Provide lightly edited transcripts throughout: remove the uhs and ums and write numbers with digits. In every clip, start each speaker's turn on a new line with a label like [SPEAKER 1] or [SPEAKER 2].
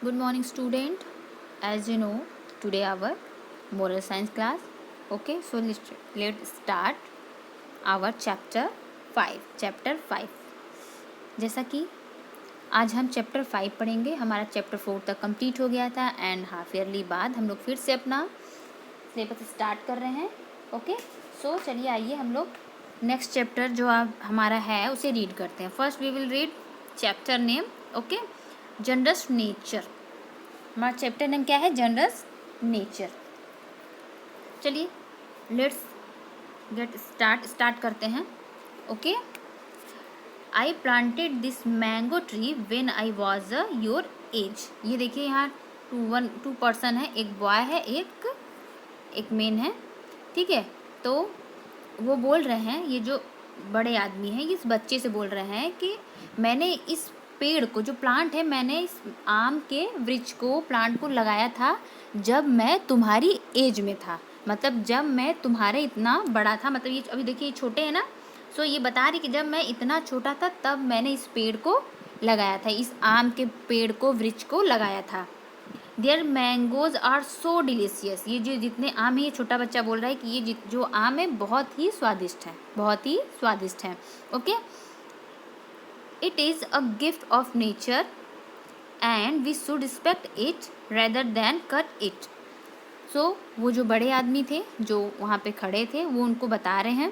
[SPEAKER 1] Good morning, student. As you know, today our moral science class. Okay, so let's start our chapter 5. Chapter 5. जैसा कि आज हम chapter 5 पढ़ेंगे. हमारा chapter 4 तक कंप्लीट हो गया था एंड हाफ ईयरली बाद हम लोग फिर से अपना सिलेबस स्टार्ट कर रहे हैं. ओके, सो चलिए आइए हम लोग नेक्स्ट चैप्टर जो आप हमारा है उसे रीड करते हैं. First we will read chapter name. Okay, generous nature. हमारा चैप्टर नेम क्या है? Generous nature. चलिए लेट्स गेट स्टार्ट करते हैं. Okay, I planted this mango tree when I was your age. ये देखिए यहाँ टू पर्सन है, एक बॉय है, एक मेन है. ठीक है, तो वो बोल रहे हैं, ये जो बड़े आदमी हैं इस बच्चे से बोल रहे हैं कि मैंने इस पेड़ को, जो प्लांट है, मैंने इस आम के वृक्ष को, प्लांट को लगाया था जब मैं तुम्हारी एज में था. मतलब जब मैं तुम्हारे इतना बड़ा था. मतलब ये अभी देखिए छोटे हैं ना, सो ये बता रही कि जब मैं इतना छोटा था तब मैंने इस पेड़ को लगाया था, इस आम के पेड़ को, वृक्ष को लगाया था. Their mangoes are so delicious. ये जो जितने आम है, ये छोटा बच्चा बोल रहा है कि ये जो आम है बहुत ही स्वादिष्ट है, बहुत ही स्वादिष्ट है. Okay, it is a gift of nature and we should respect it rather than cut it. So वो जो बड़े आदमी थे जो वहाँ पे खड़े थे, वो उनको बता रहे हैं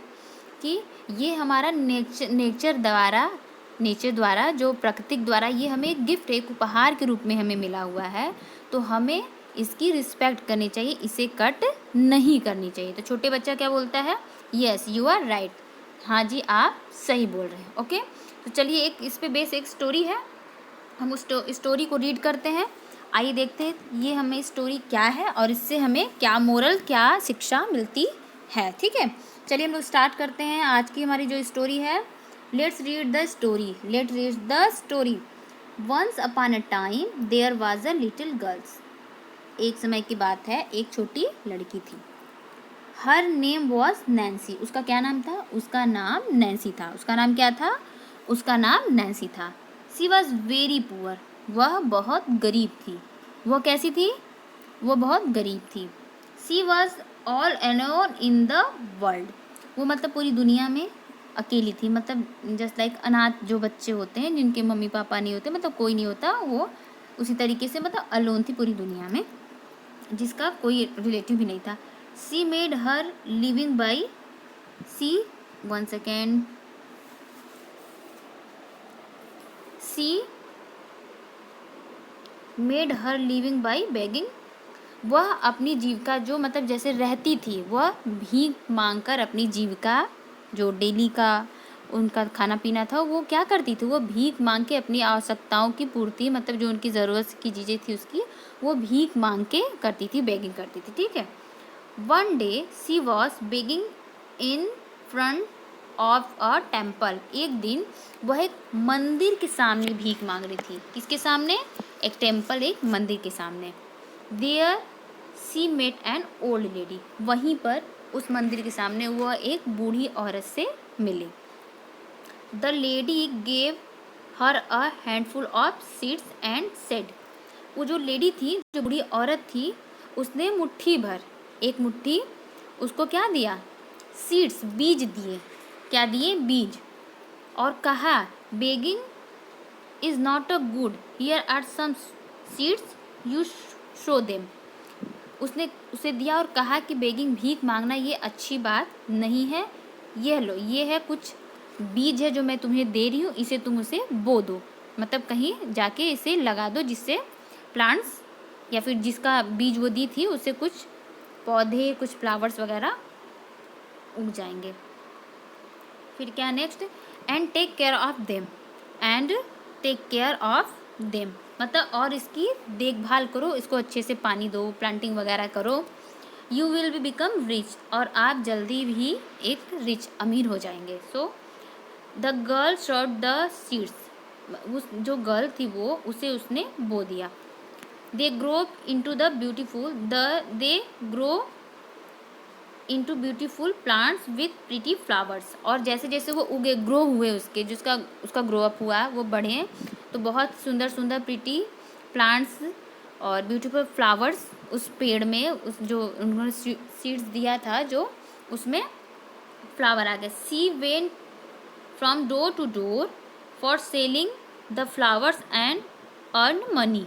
[SPEAKER 1] कि ये हमारा नेचर द्वारा, जो प्रकृति द्वारा ये हमें एक गिफ्ट, एक उपहार के रूप में हमें मिला हुआ है, तो हमें इसकी रिस्पेक्ट करनी चाहिए, इसे कट नहीं करनी चाहिए. तो छोटे बच्चा क्या बोलता है? Yes you are right. हाँ जी, आप सही बोल रहे हैं. ओके, तो चलिए एक इस पे बेस एक स्टोरी है, हम उस स्टोरी को रीड करते हैं. आइए देखते हैं ये हमें स्टोरी क्या है और इससे हमें क्या मोरल, क्या शिक्षा मिलती है. ठीक है, चलिए हम लोग स्टार्ट करते हैं. आज की हमारी जो स्टोरी है, let's read the story. Once upon a time there was a little girls. एक समय की बात है, एक छोटी लड़की थी. Her name was Nancy. उसका क्या नाम था? उसका नाम नैन्सी था. उसका नाम क्या था? उसका नाम नैन्सी था. She was very poor. वह बहुत गरीब थी. वह कैसी थी? वह बहुत गरीब थी. She was all alone in the world. वो मतलब पूरी दुनिया में अकेली थी. मतलब जस्ट लाइक अनाथ जो बच्चे होते हैं जिनके मम्मी पापा नहीं होते, मतलब कोई नहीं होता, वो उसी तरीके से मतलब अलोन थी पूरी दुनिया में, जिसका कोई रिलेटिव भी नहीं था. She made her living by see one second she made her living by begging. वह अपनी जीविका, जो मतलब जैसे रहती थी, वह भीख मांग कर अपनी जीविका, जो डेली का उनका खाना पीना था, वो क्या करती थी? वो भीख मांग के अपनी आवश्यकताओं की पूर्ति, मतलब जो उनकी ज़रूरत की चीज़ें थी उसकी, वो भीख मांग के करती थी, बेगिंग करती थी. ठीक है. One day she was begging in front of a temple. एक दिन वह एक मंदिर के सामने भीख मांग रही थी. किसके सामने? एक टेम्पल, एक मंदिर के सामने. There she met an old lady. वहीं पर उस मंदिर के सामने वह एक बूढ़ी औरत से मिली. The lady gave her a handful of seeds and said. वो जो लेडी थी, जो बूढ़ी औरत थी, उसने मुट्ठी भर, एक मुट्ठी उसको क्या दिया? सीड्स, बीज दिए. क्या दिए? बीज. और कहा, begging is not a good, here are some seeds, you sow them. उसने उसे दिया और कहा कि बेगिंग, भीख मांगना, ये अच्छी बात नहीं है. ये लो, ये है कुछ बीज है जो मैं तुम्हें दे रही हूँ, इसे तुम उसे बो दो. मतलब कहीं जाके इसे लगा दो, जिससे प्लांट्स, या फिर जिसका बीज वो दी थी, उससे कुछ पौधे, कुछ फ्लावर्स वगैरह उग जाएंगे. फिर क्या next? And take care of them. मतलब और इसकी देखभाल करो, इसको अच्छे से पानी दो, प्लांटिंग वगैरह करो. You will be become rich. और आप जल्दी भी एक रिच, अमीर हो जाएंगे. So the girl shot the seeds. उस जो गर्ल थी वो उसे उसने बो दिया. They grow into beautiful plants with pretty flowers. और जैसे जैसे वो उगे, ग्रो हुए, उसका ग्रो अप हुआ, वो बढ़े, तो बहुत सुंदर सुंदर प्रिटी प्लांट्स और ब्यूटीफुल फ्लावर्स उस पेड़ में, उस जो उन्होंने सीड्स दिया था जो उसमें फ्लावर आ गए. She went from door to door for selling the flowers and earn money.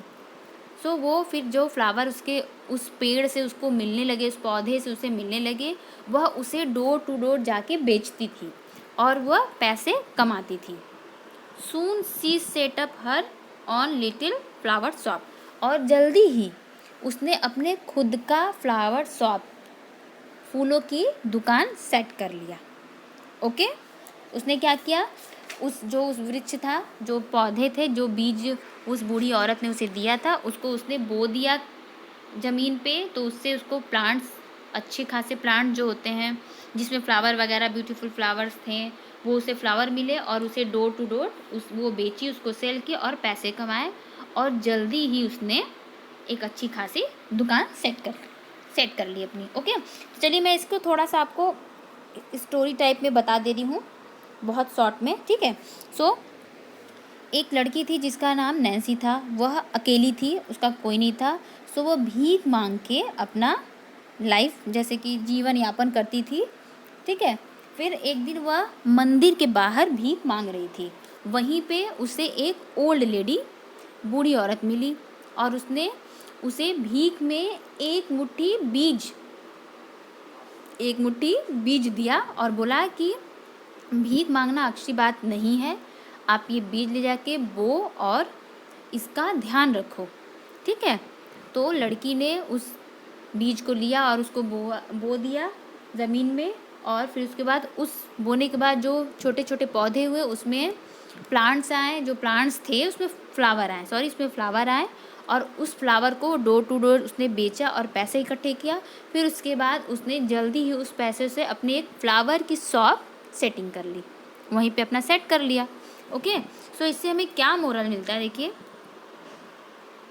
[SPEAKER 1] So वो फिर जो फ्लावर उसके उस पेड़ से उसको मिलने लगे, उस पौधे से उसे मिलने लगे, वह उसे डोर टू डोर जाके बेचती थी और वह पैसे कमाती थी. Soon she set up her own little flower shop. और जल्दी ही उसने अपने खुद का फ्लावर शॉप, फूलों की दुकान सेट कर लिया. ओके. उसने क्या किया, उस वृक्ष था, जो पौधे थे, जो बीज उस बूढ़ी औरत ने उसे दिया था, उसको उसने बो दिया ज़मीन पे. तो उससे उसको प्लांट्स, अच्छे खासे प्लांट जो होते हैं जिसमें फ्लावर वगैरह ब्यूटीफुल फ्लावर्स थे, वो उसे फ्लावर मिले और उसे डोर टू डोर वो बेची, उसको सेल किया और पैसे कमाए. और जल्दी ही उसने एक अच्छी खासी दुकान सेट कर ली अपनी. ओके. चलिए मैं इसको थोड़ा सा आपको स्टोरी टाइप में बता दे रही हूँ, बहुत शॉर्ट में. ठीक है. सो एक लड़की थी जिसका नाम नैन्सी था. वह अकेली थी, उसका कोई नहीं था. सो वो भीख मांग के अपना लाइफ, जैसे कि जीवन यापन करती थी. ठीक है. फिर एक दिन वह मंदिर के बाहर भीख मांग रही थी. वहीं पे उसे एक ओल्ड लेडी, बूढ़ी औरत मिली और उसने उसे भीख में एक मुट्ठी बीज दिया और बोला कि भीख मांगना अच्छी बात नहीं है, आप ये बीज ले जाके बो और इसका ध्यान रखो. ठीक है. तो लड़की ने उस बीज को लिया और उसको बो दिया ज़मीन में. और फिर उसके बाद उस बोने के बाद जो छोटे छोटे पौधे हुए उसमें प्लांट्स आए, जो प्लांट्स थे उसमें फ्लावर आए और उस फ्लावर को डोर टू डोर उसने बेचा और पैसे इकट्ठे किया. फिर उसके बाद उसने जल्दी ही उस पैसे से अपनी एक फ्लावर की शॉप सेटिंग कर ली, वहीं पे अपना सेट कर लिया. ओके. सो इससे हमें क्या मोरल मिलता है, देखिए,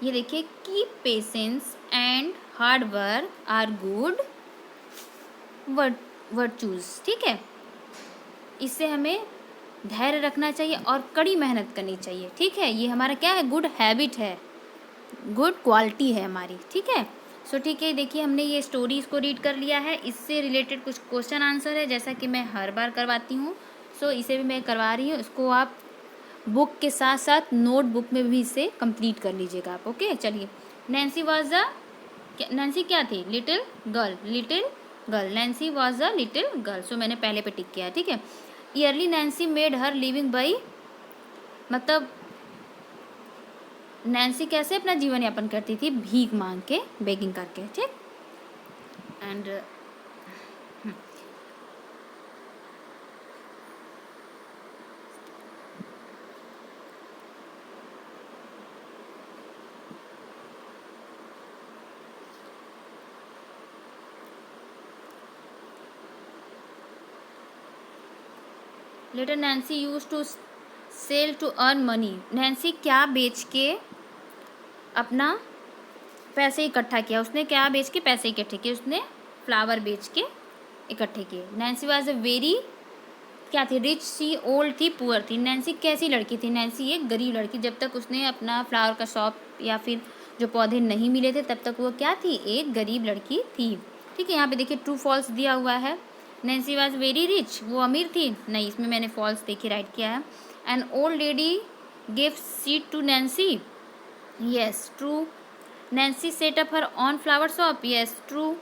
[SPEAKER 1] ये देखिए, keep patience and hard work are good virtues. ठीक है. इससे हमें धैर्य रखना चाहिए और कड़ी मेहनत करनी चाहिए. ठीक है. ये हमारा क्या है, गुड हैबिट है, गुड क्वालिटी है हमारी. ठीक है. सो ठीक है. देखिए हमने ये स्टोरीज को रीड कर लिया है, इससे रिलेटेड कुछ क्वेश्चन आंसर है जैसा कि मैं हर बार करवाती हूँ. सो इसे भी मैं करवा रही हूँ. इसको आप बुक के साथ साथ नोट बुक में भी इसे कंप्लीट कर लीजिएगा आप. ओके. चलिए. नैन्सी क्या थी, little girl. Nancy was a little girl. So मैंने पहले पे टिक किया है. ठीक है. Early Nancy made her living by, मतलब नैन्सी कैसे अपना जीवन यापन करती थी, भीख मांग के, बेगिंग करके. ठीक. And later Nancy used to sell to earn money. Nancy क्या बेच के अपना पैसे इकट्ठा किया, उसने क्या बेच के पैसे इकट्ठे किए, उसने फ्लावर बेच के इकट्ठे किए. नैन्सी वाज अ वेरी, क्या थी, रिच. सी ओल्ड थी, पुअर थी. नैन्सी कैसी लड़की थी, नैन्सी एक गरीब लड़की. जब तक उसने अपना फ्लावर का शॉप या फिर जो पौधे नहीं मिले थे तब तक वो क्या थी, एक गरीब लड़की थी. ठीक है. यहाँ पे देखिए ट्रू फॉल्स दिया हुआ है. नैन्सी वाज वेरी रिच, वो अमीर थी, नहीं, इसमें मैंने फॉल्स देखिए राइट किया है. An old lady give seed to Nancy. Yes, true. Nancy set up her on flower shop. Yes, true.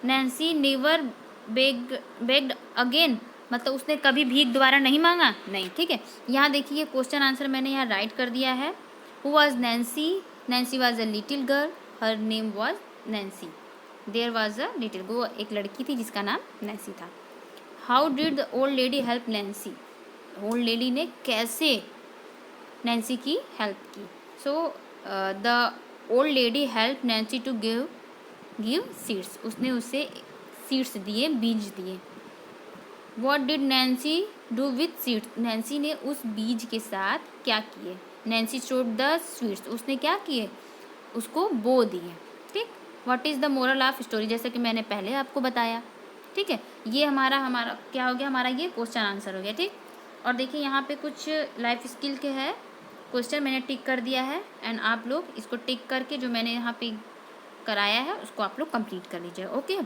[SPEAKER 1] Nancy never begged again, मतलब उसने कभी भीख दोबारा नहीं मांगा, नहीं. ठीक है. यहाँ देखिए क्वेश्चन आंसर मैंने यहाँ राइट कर दिया है. Who was Nancy. Nancy was a little girl, her name was Nancy. There was a little girl, वो एक लड़की थी जिसका नाम नैन्सी था. How did the old lady help Nancy. Old lady ने कैसे नैन्सी की हेल्प की. So the old lady help Nancy to give seeds. उसने उसे सीड्स दिए, बीज दिए. What did Nancy do with seeds. Nancy ने उस बीज के साथ क्या किए. Nancy showed the seeds. उसने क्या किए, उसको बो दिए. ठीक. What is the moral of story, जैसे कि मैंने पहले आपको बताया. ठीक है. ये हमारा क्या हो गया, हमारा ये क्वेश्चन आंसर हो गया. ठीक. और देखिए यहाँ पे कुछ लाइफ स्किल के है. क्वेश्चन मैंने टिक कर दिया है एंड आप लोग इसको टिक करके जो मैंने यहाँ पे कराया है उसको आप लोग कंप्लीट कर लीजिए। ओके,